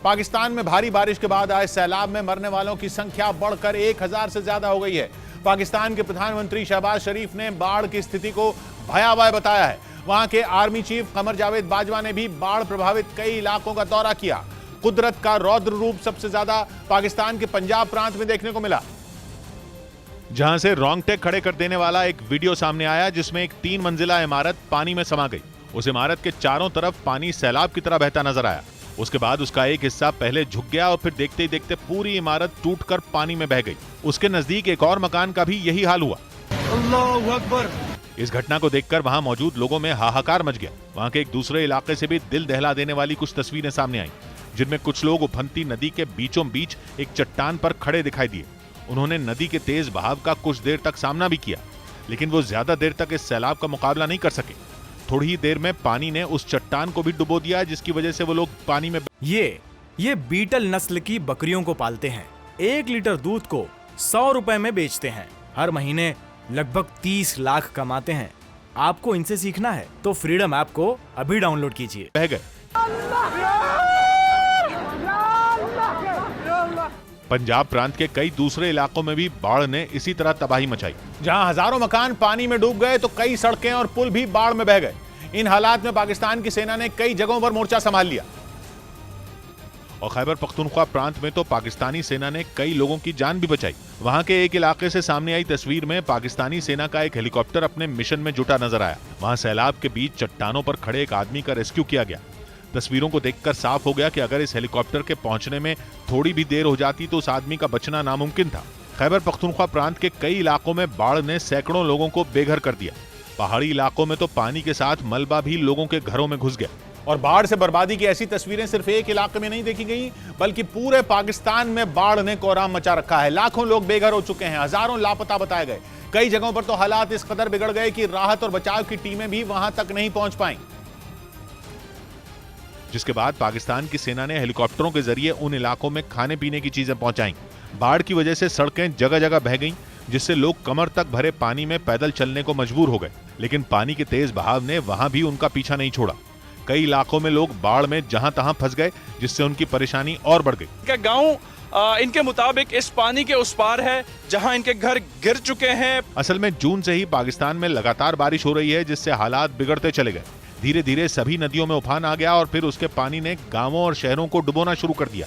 पाकिस्तान में भारी बारिश के बाद आए सैलाब में मरने वालों की संख्या बढ़कर 1000 से ज्यादा हो गई है। पाकिस्तान के प्रधानमंत्री शहबाज शरीफ ने बाढ़ की स्थिति को भयावह बताया है। वहां के आर्मी चीफ कमर जावेद बाजवा ने भी बाढ़ प्रभावित कई इलाकों का दौरा किया। कुदरत का रौद्र रूप सबसे ज्यादा पाकिस्तान के पंजाब प्रांत में देखने को मिला, जहां से रोंगटे खड़े कर देने वाला एक वीडियो सामने आया जिसमें एक 3 मंजिला इमारत पानी में समा गई। उस इमारत के चारों तरफ पानी सैलाब की तरह बहता नजर आया। उसके बाद उसका एक हिस्सा पहले झुक गया और फिर देखते ही देखते पूरी इमारत टूटकर पानी में बह गई। उसके नजदीक एक और मकान का भी यही हाल हुआ। अल्लाहू अकबर। इस घटना को देखकर वहां मौजूद लोगों में हाहाकार मच गया। वहां के एक दूसरे इलाके से भी दिल दहला देने वाली कुछ तस्वीरें सामने आई, जिनमें कुछ लोग उफनती नदी के बीचों बीच एक चट्टान पर खड़े दिखाई दिए। उन्होंने नदी के तेज बहाव का कुछ देर तक सामना भी किया, लेकिन वो ज्यादा देर तक इस सैलाब का मुकाबला नहीं कर सके। थोड़ी ही देर में पानी ने उस चट्टान को भी डुबो दिया, जिसकी वजह से वो लोग पानी में ये बीटल नस्ल की बकरियों को पालते हैं। 1 लीटर दूध को 100 रुपए में बेचते हैं। हर महीने लगभग 30 लाख कमाते हैं। आपको इनसे सीखना है तो फ्रीडम ऐप को अभी डाउनलोड कीजिए। बह गए। पंजाब प्रांत के कई दूसरे इलाकों में भी बाढ़ ने इसी तरह तबाही मचाई। जहां हजारों मकान पानी में डूब गए तो कई सड़कें और पुल भी बाढ़ में बह गए। इन हालात में पाकिस्तान की सेना ने कई जगहों पर मोर्चा संभाल लिया और खैबर पख्तूनख्वा प्रांत में तो पाकिस्तानी सेना ने कई लोगों की जान भी बचाई। वहां के एक इलाके से सामने आई तस्वीर में पाकिस्तानी सेना का एक हेलीकॉप्टर अपने मिशन में जुटा नजर आया। वहां सैलाब के बीच चट्टानों पर खड़े एक आदमी का रेस्क्यू किया गया। तस्वीरों को देखकर साफ हो गया कि अगर इस हेलीकॉप्टर के पहुंचने में थोड़ी भी देर हो जाती तो उस आदमी का बचना नामुमकिन था। खैबर पख्तूनख्वा प्रांत के कई इलाकों में बाढ़ ने सैकड़ों लोगों को बेघर कर दिया। पहाड़ी इलाकों में तो पानी के साथ मलबा भी लोगों के घरों में घुस गया। और बाढ़ से बर्बादी की ऐसी तस्वीरें सिर्फ एक इलाके में नहीं देखी गई, बल्कि पूरे पाकिस्तान में बाढ़ ने कोहराम मचा रखा है। लाखों लोग बेघर हो चुके हैं, हजारों लापता बताए गए। कई जगहों पर तो हालात इस कदर बिगड़ गए कि राहत और बचाव की टीमें भी वहां तक नहीं पहुंच पाई, जिसके बाद पाकिस्तान की सेना ने हेलीकॉप्टरों के जरिए उन इलाकों में खाने पीने की चीजें पहुंचाई। बाढ़ की वजह से सड़कें जगह जगह बह गईं, जिससे लोग कमर तक भरे पानी में पैदल चलने को मजबूर हो गए। लेकिन पानी के तेज बहाव ने वहां भी उनका पीछा नहीं छोड़ा। कई इलाकों में लोग बाढ़ में जहां तहां फंस गए, जिससे उनकी परेशानी और बढ़ गई। गांव इनके मुताबिक इस पानी के उस पार है जहां इनके घर गिर चुके हैं। असल में जून से ही पाकिस्तान में लगातार बारिश हो रही है, जिससे हालात बिगड़ते चले गए। धीरे धीरे सभी नदियों में उफान आ गया और फिर उसके पानी ने गांवों और शहरों को डुबोना शुरू कर दिया।